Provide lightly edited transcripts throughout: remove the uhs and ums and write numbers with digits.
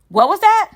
What was that?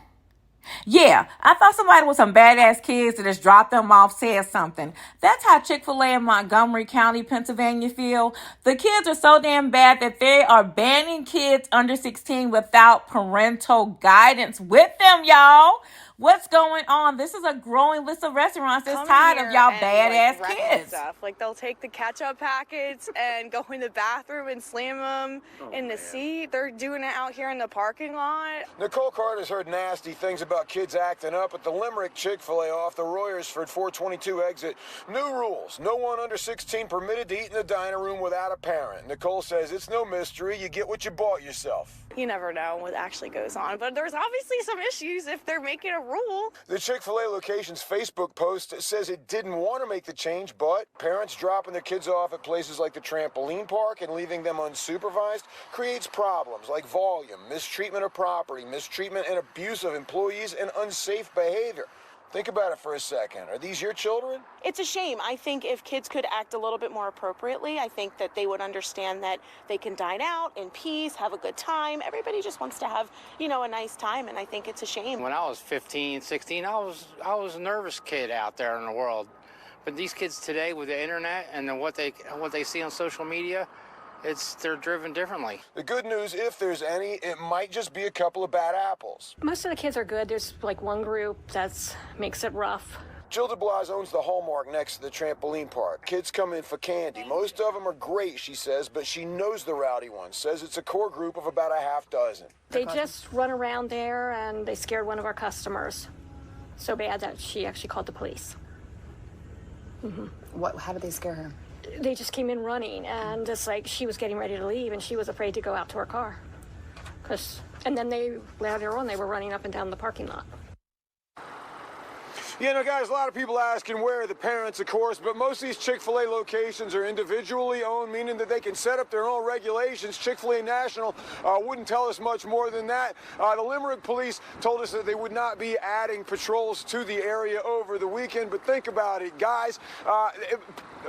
Yeah, I thought somebody with some badass kids that just dropped them off said something. That's how Chick-fil-A in Montgomery County, Pennsylvania feel. The kids are so damn bad that they are banning kids under 16 without parental guidance with them, y'all. What's going on? This is a growing list of restaurants that's tired of y'all badass kids. Stuff. Like they'll take the ketchup packets and go in the bathroom and slam them in the seat. They're doing it out here in the parking lot. Nicole Carter's heard nasty things about kids acting up at the Limerick Chick-fil-A off the Royersford 422 exit. New rules. No one under 16 permitted to eat in the dining room without a parent. Nicole says it's no mystery. You get what you bought yourself. You never know what actually goes on, but there's obviously some issues if they're making a rule. The Chick-fil-A location's Facebook post says it didn't want to make the change, but parents dropping their kids off at places like the trampoline park and leaving them unsupervised creates problems like volume, mistreatment of property, mistreatment and abuse of employees, and unsafe behavior. Think about it for a second. Are these your children? It's a shame. I think if kids could act a little bit more appropriately, I think that they would understand that they can dine out in peace, have a good time. Everybody just wants to have, a nice time, and I think it's a shame. When I was 15, 16, I was a nervous kid out there in the world. But these kids today with the internet and then what they see on social media, they're driven differently. The good news, if there's any, it might just be a couple of bad apples. Most of the kids are good. There's like one group that makes it rough. Jill DeBlas owns the Hallmark next to the trampoline park. Kids come in for candy. Most of them are great, she says, but she knows the rowdy ones. Says it's a core group of about a half dozen. They just run around there and they scared one of our customers so bad that she actually called the police. How did they scare her? They just came in running, and just like she was getting ready to leave, and she was afraid to go out to her car. And then later on, they were running up and down the parking lot. Guys, a lot of people asking where are the parents, of course, but most of these Chick-fil-A locations are individually owned, meaning that they can set up their own regulations. Chick-fil-A National wouldn't tell us much more than that. The Limerick police told us that they would not be adding patrols to the area over the weekend, but think about it, guys.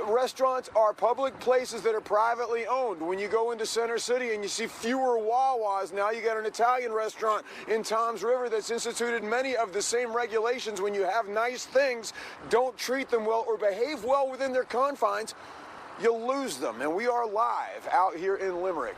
Restaurants are public places that are privately owned. When you go into Center City and you see fewer Wawas, now you got an Italian restaurant in Toms River that's instituted many of the same regulations. When you have nice things, don't treat them well or behave well within their confines, you'll lose them. And we are live out here in Limerick.